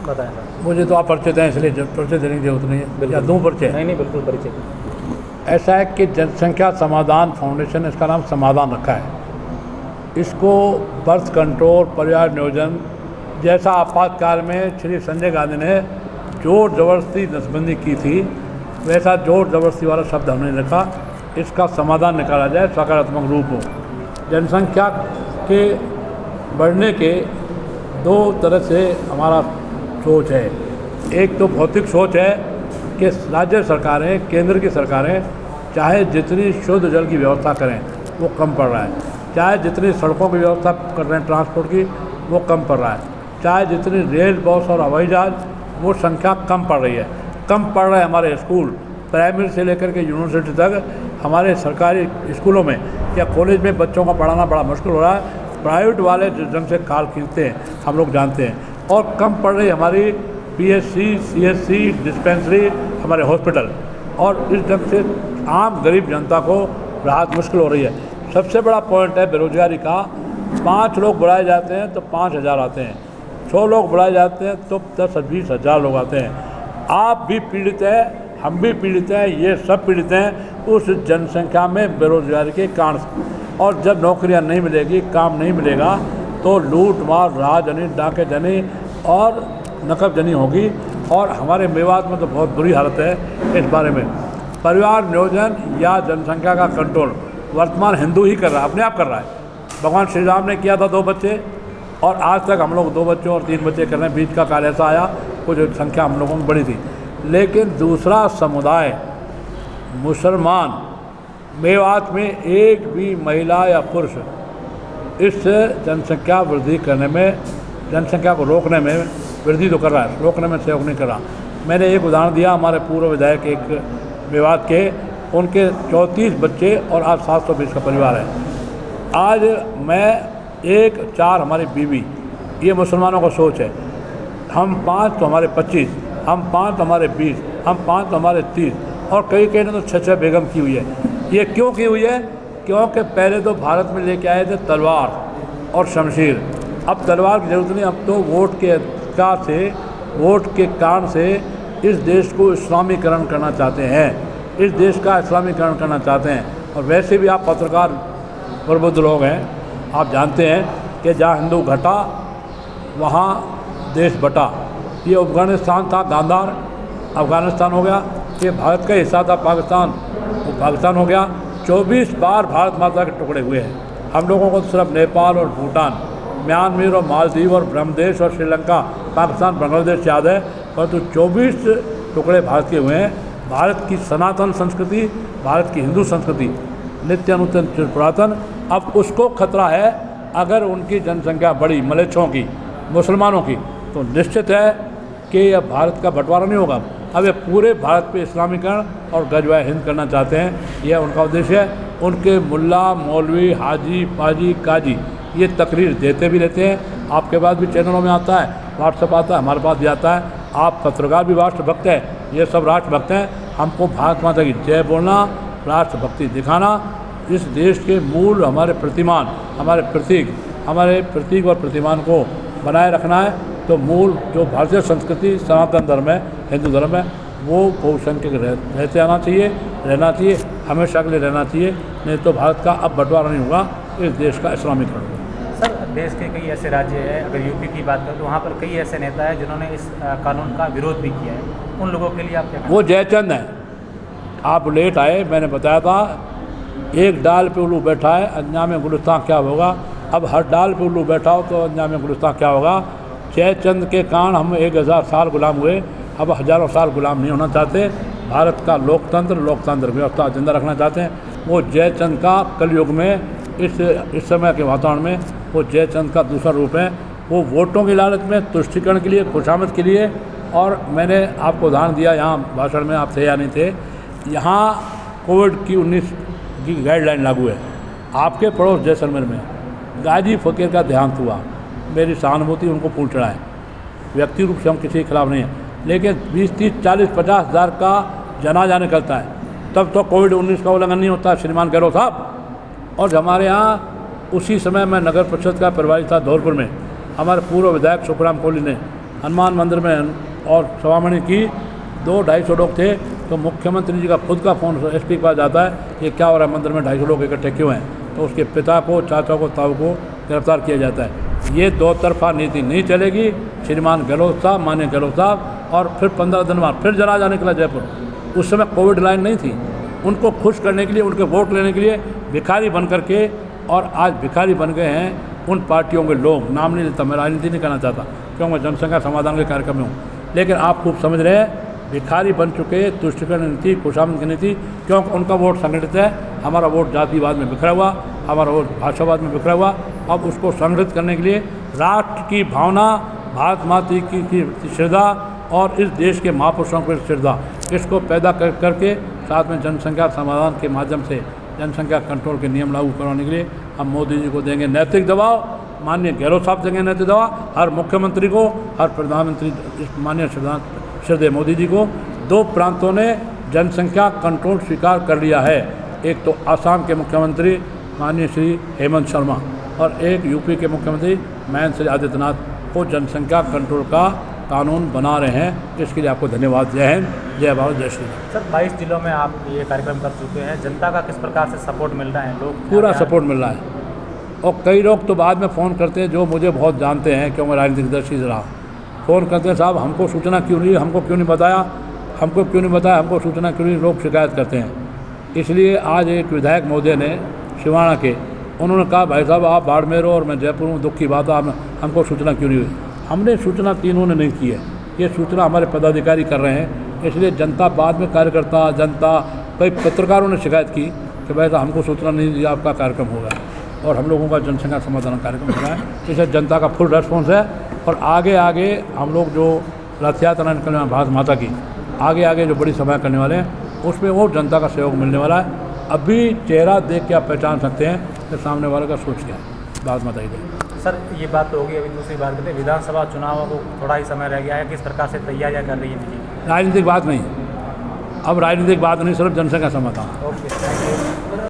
बताएं सर। मुझे तो आप परिचय दें, इसलिए परिचय देने की जरूरत नहीं है, या दूँ परिचय? नहीं, बिल्कुल परिचय। ऐसा है कि जनसंख्या समाधान फाउंडेशन, इसका नाम समाधान रखा है। इसको बर्थ कंट्रोल, परिवार नियोजन जैसा आपातकाल में श्री संजय गांधी ने जोर ज़बरदस्ती नसबंदी की थी, वैसा जोर ज़बरदस्ती वाला शब्द हमने रखा। इसका समाधान निकाला जाए, सकारात्मक रूप हो। जनसंख्या के बढ़ने के दो तरह से हमारा सोच है। एक तो भौतिक सोच है कि राज्य सरकारें, केंद्र की सरकारें चाहे जितनी शुद्ध जल की व्यवस्था करें वो कम पड़ रहा है, चाहे जितनी सड़कों की व्यवस्था कर रहे हैं ट्रांसपोर्ट की वो कम पड़ रहा है, चाहे जितनी रेल, बस और हवाई जहाज वो संख्या कम पड़ रही है। कम पड़ रहे हैं हमारे स्कूल, प्राइमरी से लेकर के यूनिवर्सिटी तक हमारे सरकारी स्कूलों में या कॉलेज में बच्चों का पढ़ाना बड़ा मुश्किल हो रहा है। प्राइवेट वाले जिस ढंग से खाल खींचते हैं हम लोग जानते हैं। और कम पड़ रही हमारी PSC, CSC, डिस्पेंसरी, हमारे हॉस्पिटल, और इस ढंग से आम गरीब जनता को राहत मुश्किल हो रही है। सबसे बड़ा पॉइंट है बेरोजगारी का। 5 लोग बुलाए जाते हैं तो 5,000 आते हैं, 100 लोग बुलाए जाते हैं तो 10-20 हज़ार लोग आते हैं। आप भी पीड़ित हैं, हम भी पीड़ित हैं, ये सब पीड़ित हैं उस जनसंख्या में बेरोजगारी के कारण से। और जब नौकरियां नहीं मिलेगी, काम नहीं मिलेगा तो लूट मार, राहजनी, डाकेजनी और नकबजनी होगी। और हमारे मेवात में तो बहुत बुरी हालत है इस बारे में। परिवार नियोजन या जनसंख्या का कंट्रोल वर्तमान हिंदू ही कर रहा है, अपने आप कर रहा है। भगवान श्री राम ने किया था 2 बच्चे, और आज तक हम लोग 2 बच्चों और 3 बच्चे कर रहे हैं। बीच का काल ऐसा आया कुछ संख्या हम लोगों में बड़ी थी। लेकिन दूसरा समुदाय मुसलमान, मेवात में एक भी महिला या पुरुष इस जनसंख्या वृद्धि करने में, जनसंख्या को रोकने में वृद्धि तो कर रहा है, रोकने में सहयोग नहीं कर रहा। मैंने एक उदाहरण दिया, हमारे पूर्व विधायक एक मेवात के, उनके 34 बच्चे और आज 720 का परिवार है। आज मैं 1, 4 हमारी बीवी, ये मुसलमानों का सोच है। हम 5 तो हमारे 25, हम 5 तो हमारे 20, हम 5 तो हमारे 30, और कई ने तो 6-6 बेगम की हुई है। ये क्यों की हुई है? क्योंकि पहले तो भारत में लेके आए थे तलवार और शमशीर। अब तलवार की जरूरत नहीं, अब तो वोट के अधिकार से, वोट के कारण से इस देश को इस्लामीकरण करना चाहते हैं, इस देश का इस्लामीकरण करना चाहते हैं। और वैसे भी आप पत्रकार प्रबुद्ध लोग हैं, आप जानते हैं कि जहाँ हिंदू घटा वहाँ देश बटा। ये अफगानिस्तान था, गांधार अफगानिस्तान हो गया, ये भारत का हिस्सा था पाकिस्तान, वो पाकिस्तान हो गया। 24 बार भारत माता के टुकड़े हुए हैं। हम लोगों को तो सिर्फ नेपाल और भूटान, म्यांमार और मालदीव और ब्रह्मदेश और श्रीलंका, पाकिस्तान, बांग्लादेश याद है, परंतु 24 टुकड़े भारत के हुए हैं। भारत की सनातन संस्कृति, भारत की हिंदू संस्कृति नित्य नूतन पुरातन, अब उसको खतरा है। अगर उनकी जनसंख्या बढ़ी, मलेच्छों की, मुसलमानों की, तो निश्चित है कि अब भारत का बंटवारा नहीं होगा। अब ये पूरे भारत पे इस्लामीकरण और गजवाए हिंद करना चाहते हैं, यह उनका उद्देश्य है। उनके मुल्ला, मौलवी, हाजी, पाजी, काजी ये तकरीर देते भी रहते हैं। आपके पास भी चैनलों में आता है, व्हाट्सएप आता है, हमारे पास भी आता है। आप पत्रकार भी राष्ट्रभक्त हैं, ये सब राष्ट्रभक्त हैं। हमको भारत माता की जय बोलना, राष्ट्रभक्ति दिखाना, इस देश के मूल हमारे प्रतिमान, हमारे प्रतीक और प्रतिमान को बनाए रखना है। तो मूल जो भारतीय संस्कृति, सनातन धर्म है, हिंदू धर्म है, वो बहुसंख्यक रहते आना चाहिए, रहना चाहिए, हमेशा के लिए रहना चाहिए। नहीं तो भारत का अब बंटवारा नहीं होगा, इस देश का इस्लामीकरण होगा। सर, देश के कई ऐसे राज्य हैं, अगर यूपी की बात करें तो वहाँ पर कई ऐसे नेता हैं जिन्होंने इस कानून का विरोध भी किया है। उन लोगों के लिए आप क्या कहें? वो जयचंद हैं। आप लेट आए, मैंने बताया था, एक डाल पे उल्लू बैठा है, अंजाम गुलिस्तान क्या होगा। अब हर डाल पे उल्लू बैठा हो तो अंजाम गुलिस्तान क्या होगा। जयचंद के कारण हम 1000 साल गुलाम हुए, अब हज़ारों साल गुलाम नहीं होना चाहते। भारत का लोकतंत्र व्यवस्था जिंदा रखना चाहते हैं। वो जयचंद का कलयुग में, इस समय के वातावरण में, वो जयचंद का दूसरा रूप है। वो वोटों की लालच में, तुष्टिकरण के लिए, खुशामद के लिए। और मैंने आपको उदाहरण दिया, यहाँ भाषण में आप थे या नहीं थे, यहाँ कोविड-19 की गाइडलाइन लागू है। आपके पड़ोस जैसलमेर में गाजी फकीर का देहांत हुआ, मेरी सहानुभूति, उनको फूल चढ़ाएँ। व्यक्ति रूप से हम किसी के खिलाफ नहीं हैं, लेकिन 20, 30, 40, 50 हज़ार का जनाजा निकलता है, तब तो कोविड-19 का उल्लंघन नहीं होता श्रीमान गहलोत साहब। और हमारे यहाँ उसी समय मैं नगर परिषद का प्रभारी था धौलपुर में, हमारे पूर्व विधायक सुखराम कोहली ने हनुमान मंदिर में और सवामणि की 200-250 लोग थे, तो मुख्यमंत्री जी का खुद का फ़ोन एसपी के पास जाता है, ये क्या हो रहा है मंदिर में 250 लोग इकट्ठे क्यों हैं, तो उसके पिता को, चाचा को, ताऊ को गिरफ्तार किया जाता है। ये दो तरफा नीति नहीं चलेगी। श्रीमान गहलोत साहब, माननीय गहलोत साहब, और फिर 15 दिन बाद फिर जनाजा निकला जयपुर। उस समय कोविड लाइन नहीं थी, उनको खुश करने के लिए, उनके वोट लेने के लिए भिखारी बन करके, और आज भिखारी बन गए हैं उन पार्टियों के लोग। नाम नहीं लेता, मैं राजनीति नहीं करना चाहता क्योंकि मैं जनसंख्या समाधान के कार्यक्रम में हूँ, लेकिन आप खूब समझ रहे हैं, भिखारी बन चुके, तुष्टिकरण नीति, खुशामद की नीति, क्योंकि उनका वोट संगठित है। हमारा वोट जातिवाद में बिखरा हुआ, हमारा वोट भाषावाद में बिखरा हुआ। अब उसको संगठित करने के लिए राष्ट्र की भावना, भारत माता की श्रद्धा और इस देश के महापुरुषों की श्रद्धा, इसको पैदा करके साथ में जनसंख्या समाधान के माध्यम से जनसंख्या कंट्रोल के नियम लागू करवाने के लिए हम मोदी जी को देंगे नैतिक दबाव, माननीय गहलोत साहब देंगे नैतिक दबाव, हर मुख्यमंत्री को, हर प्रधानमंत्री माननीय श्रद्धेय मोदी जी को। 2 प्रांतों ने जनसंख्या कंट्रोल स्वीकार कर लिया है, एक तो आसाम के मुख्यमंत्री माननीय श्री हेमंत शर्मा और एक यूपी के मुख्यमंत्री महेंद्र श्री आदित्यनाथ को जनसंख्या कंट्रोल का कानून बना रहे हैं। इसके लिए आपको धन्यवाद। जय हिंद, जय भारत, जय श्री राम। सर 22 जिलों में आप ये कार्यक्रम कर चुके हैं, जनता का किस प्रकार से सपोर्ट मिल रहा है? लोग पूरा सपोर्ट मिल रहा है, और कई लोग तो बाद में फ़ोन करते हैं जो मुझे बहुत जानते हैं क्यों मैं राजनीतिक दर्शी रहा, फ़ोन करते हैं, साहब हमको सूचना क्यों नहीं, हमको क्यों नहीं बताया, हमको क्यों नहीं बताया, हमको सूचना क्यों नहीं, लोग शिकायत करते हैं। इसलिए आज एक विधायक महोदय ने सिवाना के, उन्होंने कहा भाई साहब आप बाड़मेर हो और मैं जयपुर हूँ, दुख की बात है, हमको सूचना क्यों नहीं हुई। हमने सूचना तीनों ने नहीं की है, ये सूचना हमारे पदाधिकारी कर रहे हैं। इसलिए जनता बाद में, कार्यकर्ता, जनता, कई पत्रकारों ने शिकायत की कि भाई साहब हमको सूचना नहीं दी, आपका कार्यक्रम होगा, और हम लोगों का जनसंख्या समाधान कार्यक्रम हो रहा है। इससे जनता का फुल रेस्पॉन्स है, और आगे आगे हम लोग जो रथ यात्रा निकलने वाले भारत माता की, आगे आगे जो बड़ी सभा करने वाले हैं, उसमें वो जनता का सहयोग मिलने वाला है। अभी चेहरा देख के आप पहचान सकते हैं कि सामने वाले का सोच क्या है। भारत माता की जय। सर ये बात तो होगी, अभी दूसरी बात करते हैं, विधानसभा चुनाव को थोड़ा ही समय रह गया है, किस प्रकार से तैयारियाँ कर रही है? राजनीतिक बात नहीं, अब राजनीतिक बात नहीं, सिर्फ जनसंख्या समाधान। Okay, thank you.